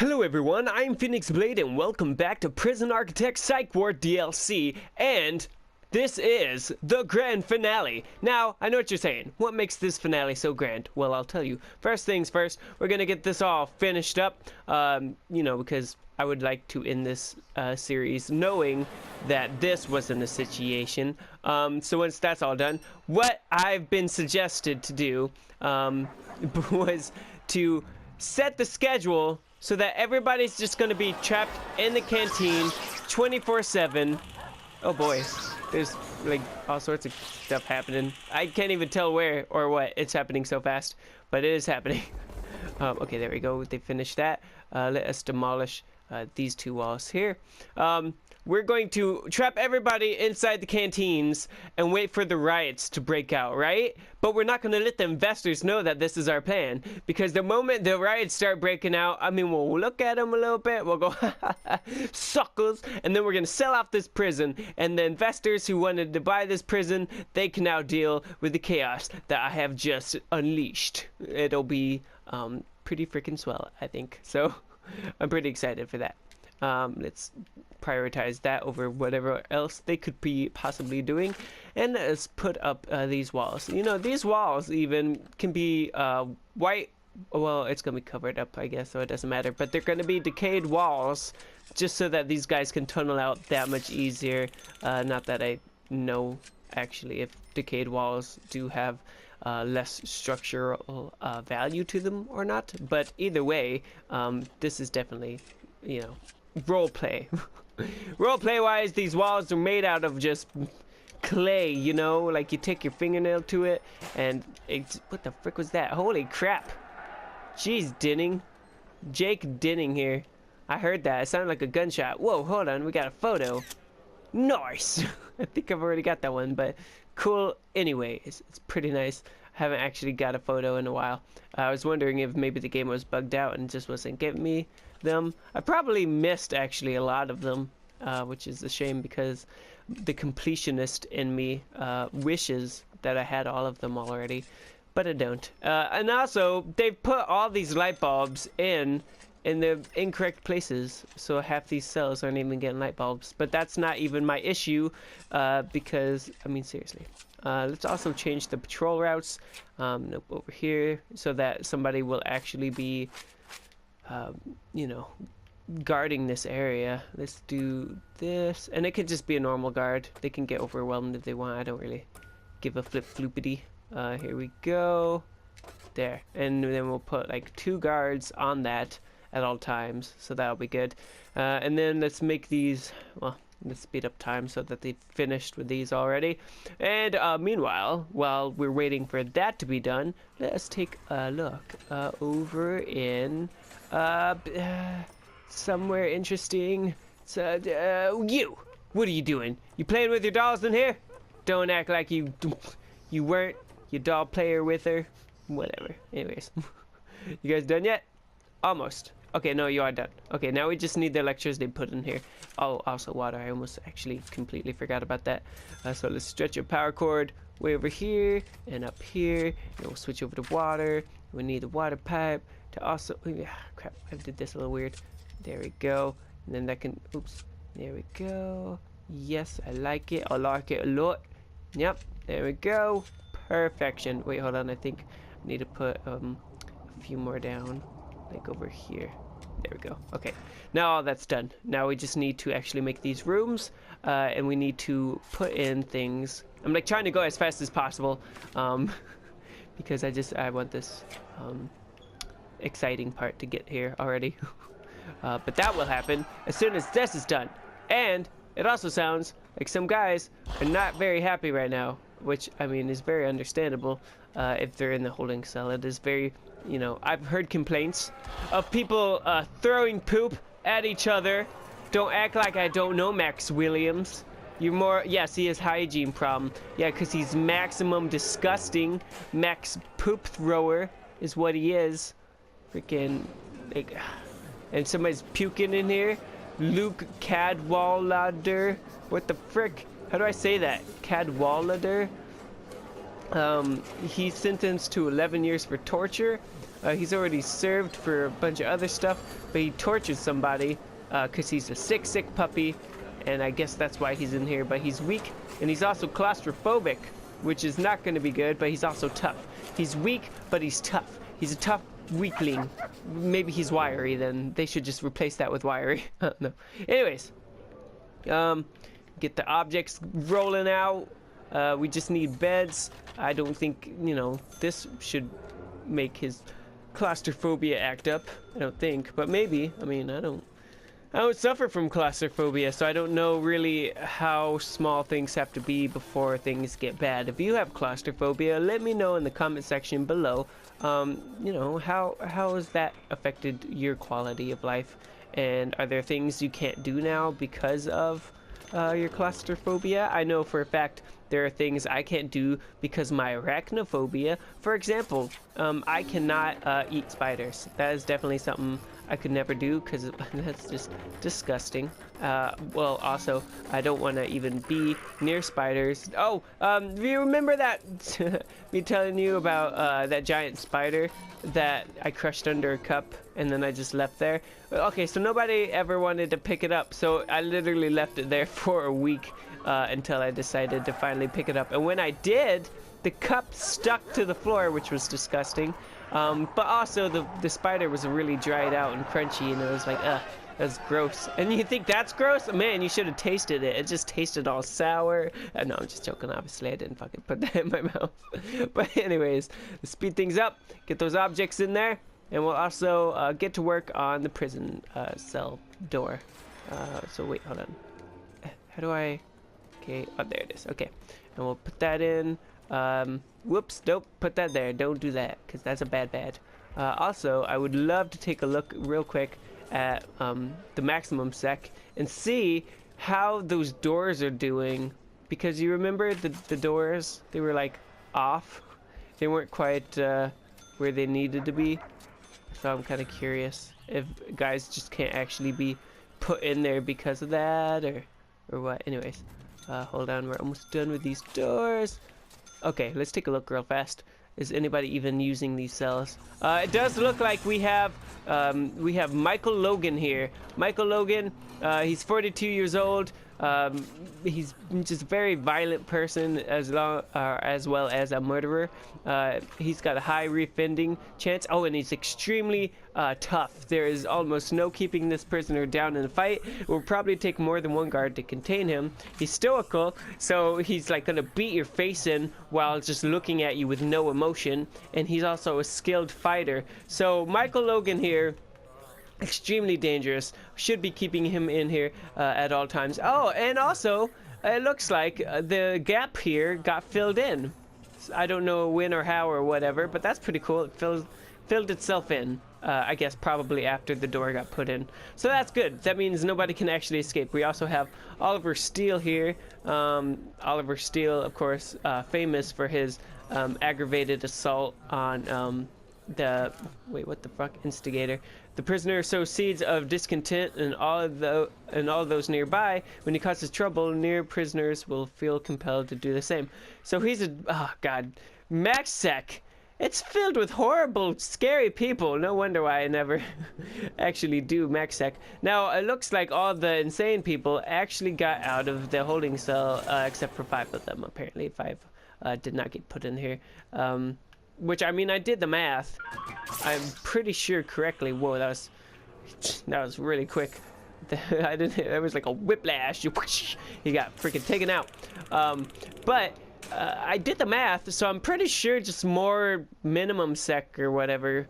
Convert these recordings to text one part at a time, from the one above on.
Hello everyone, I'm Phoenix Blade and welcome back to Prison Architect Psych Ward DLC, and this is the grand finale. Now, I know what you're saying. What makes this finale so grand? Well, I'll tell you. First things first, we're gonna get this all finished up, because I would like to end this series knowing that this wasn't a situation. So once that's all done, what I've been suggested to do was to set the schedule so that everybody's just going to be trapped in the canteen 24/7. Oh boy, there's like all sorts of stuff happening. I can't even tell where or what. It's happening so fast, but it is happening. Okay, there we go. They finished that. Let us demolish these two walls here. We're going to trap everybody inside the canteens and wait for the riots to break out, right? But we're not going to let the investors know that this is our plan, because the moment the riots start breaking out, I mean, we'll look at them a little bit, we'll go, suckers, and then we're going to sell off this prison, and the investors who wanted to buy this prison, they can now deal with the chaos that I have just unleashed. It'll be pretty freaking swell, I think. So I'm pretty excited for that. Let's prioritize that over whatever else they could be possibly doing, and let's put up these walls. You know, these walls even can be white. Well, it's gonna be covered up, I guess, so it doesn't matter, but they're gonna be decayed walls just so that these guys can tunnel out that much easier. Not that I know actually if decayed walls do have less structural value to them or not, but either way, this is definitely, you know, roleplay. Roleplay wise, these walls are made out of just clay, you know, like you take your fingernail to it and it's, what the frick was that? Holy crap. Jeez, Denning. Jake Denning here. I heard that. It sounded like a gunshot. Whoa, hold on, we got a photo. Nice. I think I've already got that one, but cool anyway. It's pretty nice. I haven't actually got a photo in a while. I was wondering if maybe the game was bugged out and just wasn't giving me them. I probably missed actually a lot of them, which is a shame because the completionist in me wishes that I had all of them already, but I don't. And also, they've put all these light bulbs in the incorrect places, so half these cells aren't even getting light bulbs. But that's not even my issue, because, I mean, seriously. Let's also change the patrol routes, nope, over here, so that somebody will actually be, you know, guarding this area. Let's do this, and it could just be a normal guard. They can get overwhelmed if they want. I don't really give a flip-floopity. Here we go. There, and then we'll put like 2 guards on that at all times, so that'll be good. And then let's make these, well, let's speed up time so that they've finished with these already. And meanwhile, while we're waiting for that to be done, let us take a look over in somewhere interesting. So, you, what are you doing? You playing with your dolls in here? Don't act like you weren't. You doll player with her. Whatever. Anyways, you guys done yet? Almost. Okay, no, you are done. Okay, now we just need the electricity put in here. Oh, also water. I almost actually completely forgot about that. So let's stretch your power cord way over here and up here. And we'll switch over to water. We need the water pipe to also... crap, I did this a little weird. There we go. And then that can... Oops. There we go. Yes, I like it. I like it a lot. Yep, there we go. Perfection. Wait, hold on. I think I need to put a few more down. Like over here. There we go. Okay, now all that's done. Now we just need to actually make these rooms, and we need to put in things. I'm like trying to go as fast as possible, because I want this exciting part to get here already. But that will happen as soon as this is done. And it also sounds like some guys are not very happy right now, which, I mean, is very understandable. If they're in the holding cell, it is very, you know, I've heard complaints of people throwing poop at each other. Don't act like I don't know Max Williams. You're more, yes, he has hygiene problem. Yeah, because he's maximum disgusting. Max poop thrower is what he is. Freaking, like, and somebody's puking in here. Luke Cadwallader. What the frick? How do I say that? Cadwallader? He's sentenced to 11 years for torture. He's already served for a bunch of other stuff, but he tortures somebody because he's a sick puppy, and I guess that's why he's in here. But he's weak, and he's also claustrophobic, which is not going to be good, but he's also tough. He's weak, but he's tough. He's a tough weakling. Maybe he's wiry, then they should just replace that with wiry. No. Anyways, get the objects rolling out. We just need beds. I don't think, you know, this should make his claustrophobia act up. I don't think, but maybe. I mean, I don't suffer from claustrophobia, so I don't know really how small things have to be before things get bad. If you have claustrophobia, let me know in the comment section below. You know, how has that affected your quality of life? And are there things you can't do now because of your claustrophobia? I know for a fact there are things I can't do because of my arachnophobia. For example, I cannot eat spiders. That is definitely something I could never do because that's just disgusting. Well, also, I don't want to even be near spiders. Oh, do you remember that? Me telling you about that giant spider that I crushed under a cup and then I just left there? Okay, so nobody ever wanted to pick it up, so I literally left it there for a week until I decided to finally pick it up. And when I did, the cup stuck to the floor, which was disgusting. But also the spider was really dried out and crunchy, and it was like, that's gross. And you think that's gross? Man, you should have tasted it. It just tasted all sour. No, I'm just joking. Obviously, I didn't fucking put that in my mouth. But anyways, speed things up. Get those objects in there. And we'll also get to work on the prison cell door. So wait, hold on. How do I... Okay, oh, there it is. Okay. And we'll put that in. Whoops, don't put that there. Don't do that, because that's a bad. Also, I would love to take a look real quick at the maximum sec and see how those doors are doing, because you remember the doors, they were like off. They weren't quite where they needed to be. So I'm kind of curious if guys just can't actually be put in there because of that, or what. Anyways, hold on, we're almost done with these doors. Okay, let's take a look real fast. Is anybody even using these cells? It does look like we have Michael Logan here. Michael Logan, he's 42 years old. He's just a very violent person, as well as a murderer. He's got a high reoffending chance. Oh, and he's extremely tough. There is almost no keeping this prisoner down in a fight. It will probably take more than one guard to contain him. He's stoical, so he's like gonna beat your face in while just looking at you with no emotion. And he's also a skilled fighter. So Michael Logan here, extremely dangerous. Should be keeping him in here at all times. Oh, and also it looks like the gap here got filled in. I don't know when or how or whatever, but that's pretty cool. It filled itself in. I guess probably after the door got put in. So that's good. That means nobody can actually escape. We also have Oliver Steele here. Oliver Steele, of course, famous for his aggravated assault on what the fuck, instigator. The prisoner sows seeds of discontent in all those nearby. When he causes trouble, near prisoners will feel compelled to do the same. So he's MaxSec. It's filled with horrible, scary people. No wonder why I never actually do MaxSec. Now, it looks like all the insane people actually got out of the holding cell, except for 5 of them. Apparently 5 did not get put in here. Which, I mean, I did the math. I'm pretty sure correctly. Whoa, that was really quick. That was like a whiplash. He got freaking taken out. But I did the math, so I'm pretty sure just more minimum sec or whatever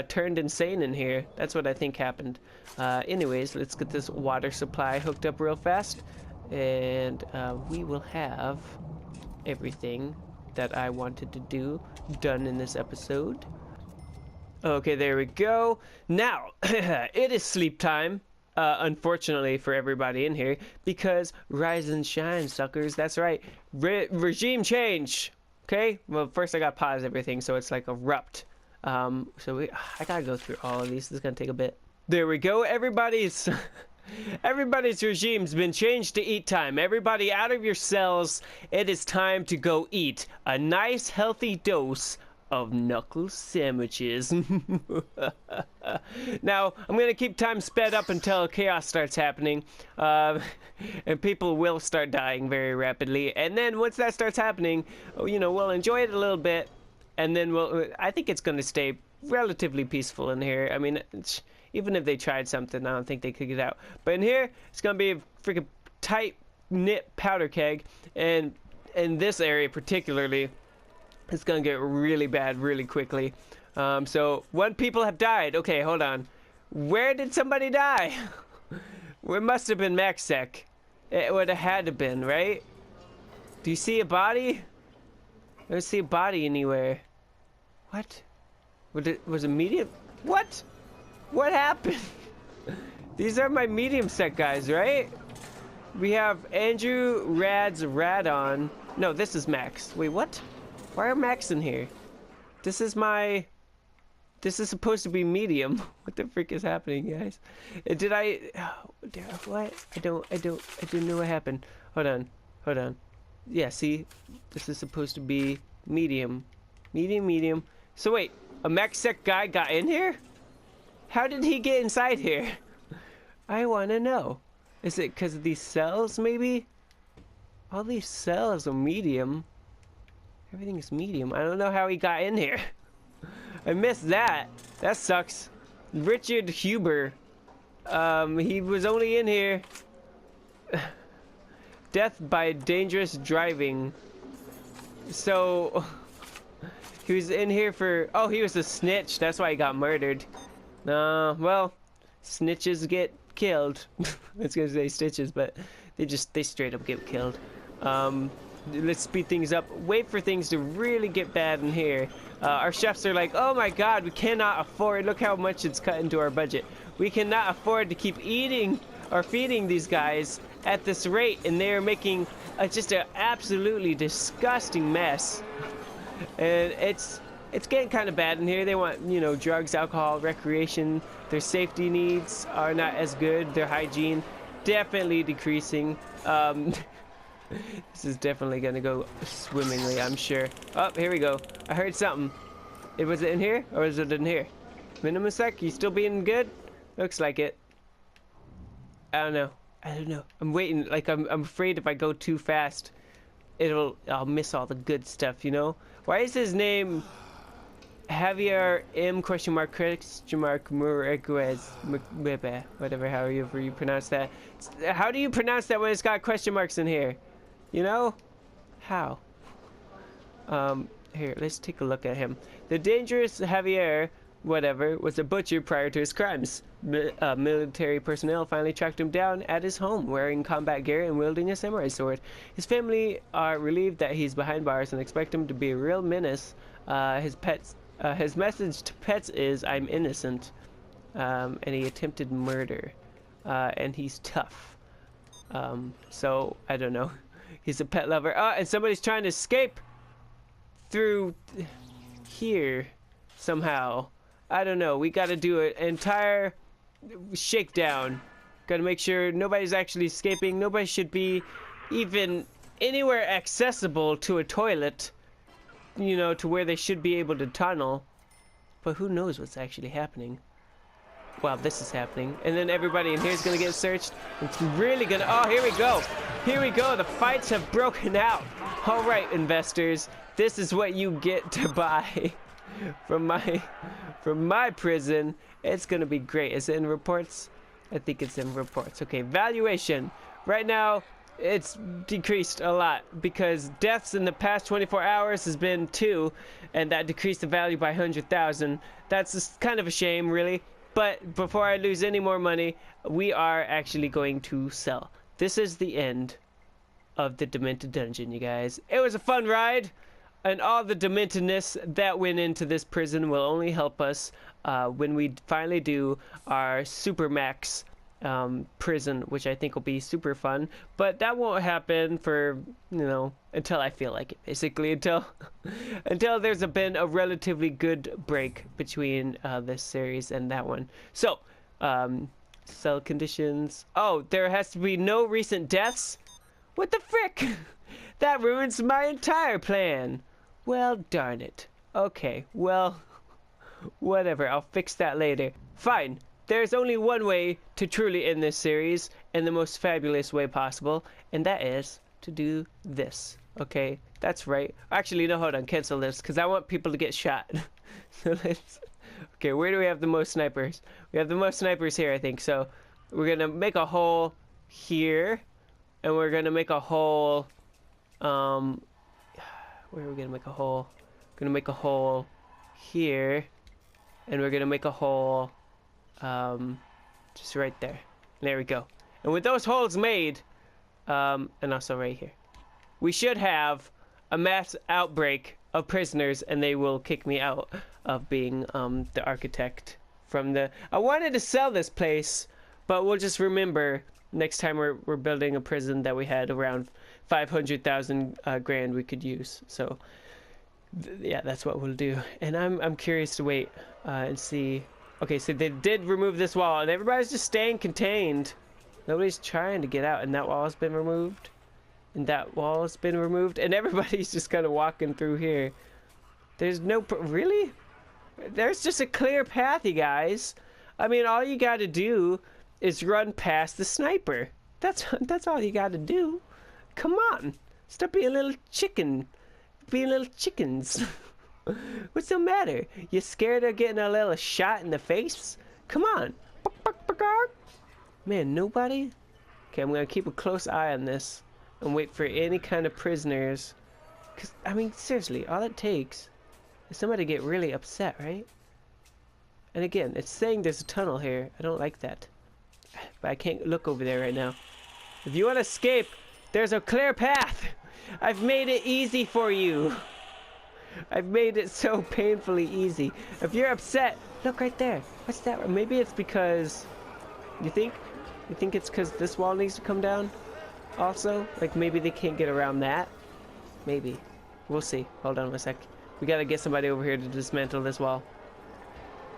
turned insane in here. That's what I think happened. Anyways, let's get this water supply hooked up real fast, and we will have everything that I wanted to do done in this episode. Okay, there we go. Now, it is sleep time. Unfortunately for everybody in here, because rise and shine, suckers. That's right. Regime change. Okay? Well, first I gotta pause everything so it's like erupt. I gotta go through all of these. This is gonna take a bit. There we go. Everybody's regime's been changed to eat time. Everybody out of your cells. It is time to go eat a nice healthy dose of knuckle sandwiches. Now, I'm going to keep time sped up until chaos starts happening. And people will start dying very rapidly. And then once that starts happening, you know, we'll enjoy it a little bit. And then I think it's going to stay relatively peaceful in here. I mean, even if they tried something, I don't think they could get out. But in here, it's going to be a freaking tight-knit powder keg. And in this area particularly, it's going to get really bad really quickly. So, 1 people have died. Okay, hold on. Where did somebody die? It must have been MaxSec. It would have had to been, right? Do you see a body? I don't see a body anywhere. What? Was it medium? What? What happened? These are my medium sec guys, right? We have Andrew, Rads, Radon. No, this is Max. Wait, what? Why are Max in here? This is supposed to be medium. What the frick is happening, guys? Did I... what? I didn't know what happened. Hold on. Yeah, see? This is supposed to be medium. Medium. So wait, a MaxSec guy got in here? How did he get inside here? I want to know. Is it because of these cells, maybe? All these cells are medium. Everything is medium. I don't know how he got in here. I missed that. That sucks. Richard Huber. He was only in here. Death by dangerous driving. So, he was in here for... Oh, he was a snitch. That's why he got murdered. Well, snitches get killed. I was gonna say stitches, but they straight up get killed. Let's speed things up. Wait for things to really get bad in here. Our chefs are like, oh my god, we cannot afford, look how much it's cut into our budget. We cannot afford to keep eating or feeding these guys at this rate, and they're making just an absolutely disgusting mess. And it's getting kind of bad in here. They want, you know, drugs, alcohol, recreation. Their safety needs are not as good. Their hygiene definitely decreasing. This is definitely gonna go swimmingly, I'm sure. Oh, here we go. I heard something. Was it in here or is it in here? Minimum sec, you still being good? Looks like it. I don't know. I'm waiting. Like I'm afraid if I go too fast, I'll miss all the good stuff, you know? Why is his name Javier M Marquez, whatever, however you pronounce that. How do you pronounce that when it's got question marks in here? You know? How? Here, let's take a look at him. The dangerous Javier, whatever, was a butcher prior to his crimes. Military personnel finally tracked him down at his home, wearing combat gear and wielding a samurai sword. His family are relieved that he's behind bars and expect him to be a real menace. His message to pets is, I'm innocent. And he attempted murder. And he's tough. So, I don't know. He's a pet lover. And somebody's trying to escape through here somehow. I don't know. We gotta do an entire shakedown. Gotta make sure nobody's actually escaping. Nobody should be even anywhere accessible to a toilet. You know, to where they should be able to tunnel. But who knows what's actually happening. Wow, this is happening. And then everybody in here is gonna get searched. It's really gonna... Oh, here we go. Here we go. The fights have broken out. All right, investors. This is what you get to buy from my prison. It's gonna be great. Is it in reports? I think it's in reports. Okay, valuation. Right now, it's decreased a lot because deaths in the past 24 hours has been 2, and that decreased the value by 100,000. That's just kind of a shame, really. But before I lose any more money, we are actually going to sell. This is the end of the Demented Dungeon, you guys. It was a fun ride, and all the dementedness that went into this prison will only help us when we finally do our Super Max prison, which I think will be super fun. But that won't happen for, you know, until I feel like it, basically, until there's been a relatively good break between this series and that one. So cell conditions. Oh, there has to be no recent deaths. What the frick? That ruins my entire plan. Well, darn it. Okay, well, whatever. I'll fix that later. Fine. There's only one way to truly end this series in the most fabulous way possible, and that is to do this. Okay, that's right. Actually, no, hold on. Cancel this, because I want people to get shot. So let's... Okay, where do we have the most snipers? We have the most snipers here, I think. So we're going to make a hole here, and we're going to make a hole... where are we going to make a hole? We're going to make a hole here, and we're going to make a hole... just right there. There we go. And with those holes made, and also right here, we should have a mass outbreak of prisoners, and they will kick me out of being the architect from the... I wanted to sell this place, but we'll just remember next time we're building a prison that we had around 500,000 grand we could use. So yeah, that's what we'll do. And I'm curious to wait and see. Okay, so they did remove this wall, and everybody's just staying contained. Nobody's trying to get out, and that wall has been removed. And that wall has been removed, and everybody's just kind of walking through here. There's no... Really? There's just a clear path, you guys. I mean, all you gotta do is run past the sniper. That's all you gotta do. Come on. Stop being a little chicken. Being little chickens. What's the matter? You scared of getting a little shot in the face? Come on. Man, nobody? Okay, I'm gonna keep a close eye on this and wait for any kind of prisoners. Cause, I mean, seriously, all it takes is somebody to get really upset, right? And again, it's saying there's a tunnel here. I don't like that. But I can't look over there right now. If you want to escape, there's a clear path. I've made it easy for you. I've made it so painfully easy. If you're upset, look right there. What's that? Maybe it's because... You think it's because this wall needs to come down? Also? Like maybe they can't get around that? Maybe. We'll see. Hold on a sec. We gotta get somebody over here to dismantle this wall.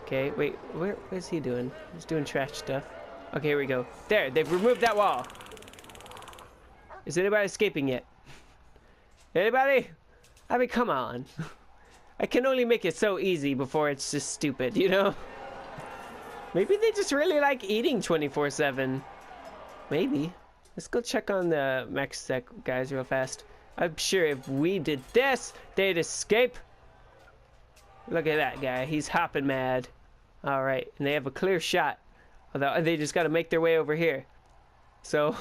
Okay, wait. Where's he doing? He's doing trash stuff. Okay, here we go. There! They've removed that wall! Is anybody escaping yet? Anybody? I mean, come on. I can only make it so easy before it's just stupid, you know? Maybe they just really like eating 24/7. Maybe. Let's go check on the max sec guys real fast. I'm sure if we did this, they'd escape. Look at that guy. He's hopping mad. Alright, and they have a clear shot. Although they just got to make their way over here. So,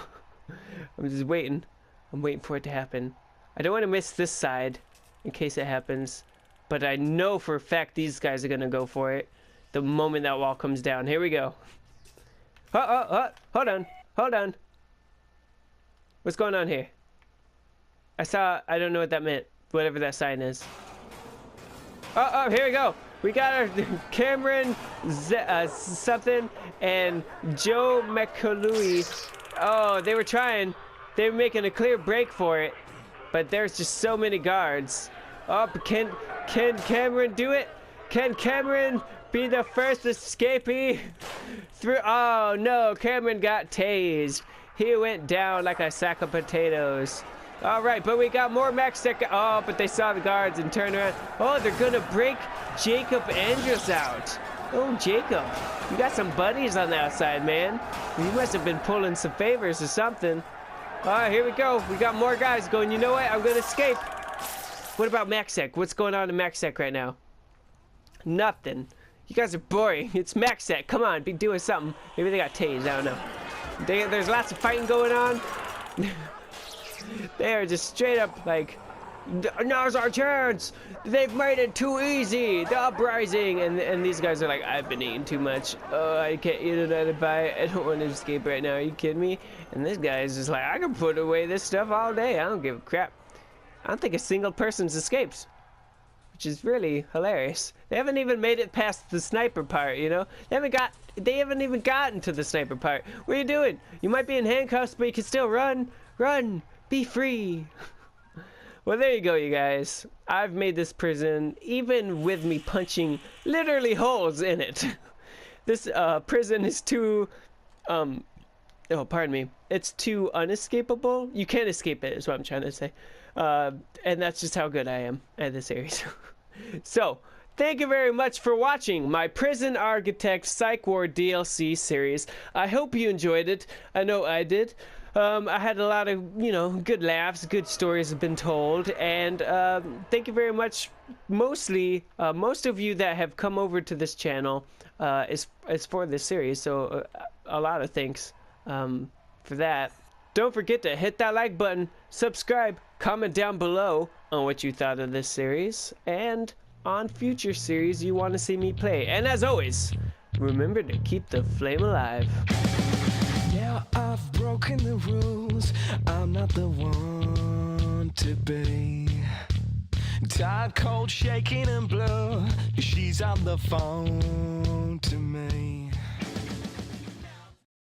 I'm just waiting. I'm waiting for it to happen. I don't want to miss this side in case it happens. But I know for a fact these guys are going to go for it the moment that wall comes down. Here we go. Hold on. What's going on here? I don't know what that meant. Whatever that sign is. Here we go. We got our Cameron something and Joe McCalooey. Oh, they were trying. They were making a clear break for it. But there's just so many guards. Oh, can Cameron do it? Can Cameron be the first escapee through? Oh no, Cameron got tased. He went down like a sack of potatoes. All right, but we got more max sec. Oh, but they saw the guards and turned around. Oh, they're gonna break Jacob Andrews out. Oh, Jacob, you got some buddies on the outside, man. You must have been pulling some favors or something. All right, here we go. We got more guys going. You know what? I'm gonna escape. What about MaxSec? What's going on in MaxSec right now? Nothing. You guys are boring. It's MaxSec. Come on, be doing something. Maybe they got tased. I don't know. There's lots of fighting going on. They are just straight up like, now's our chance. They've made it too easy. The uprising. And these guys are like, I've been eating too much. Oh, I can't eat another bite. I don't want to escape right now. Are you kidding me? And this guy is just like, I can put away this stuff all day. I don't give a crap. I don't think a single person's escaped, which is really hilarious. They haven't even made it past the sniper part, you know? They haven't even gotten to the sniper part. What are you doing? You might be in handcuffs, but you can still run. Run. Be free. Well, there you go, you guys. I've made this prison, even with me punching literally holes in it. This prison is too, oh, pardon me. It's too unescapable. You can't escape it, is what I'm trying to say. And that's just how good I am at this series. So, thank you very much for watching my Prison Architect Psych Ward DLC series. I hope you enjoyed it. I know I did. I had a lot of, good laughs, good stories have been told, and thank you very much. Mostly, most of you that have come over to this channel is for this series, so a lot of thanks for that. Don't forget to hit that like button, subscribe, comment down below on what you thought of this series, and on future series you want to see me play. And as always, remember to keep the flame alive. Yeah, I've broken the rules. I'm not the one to be. Tired, cold, shaking and blue. She's on the phone to me.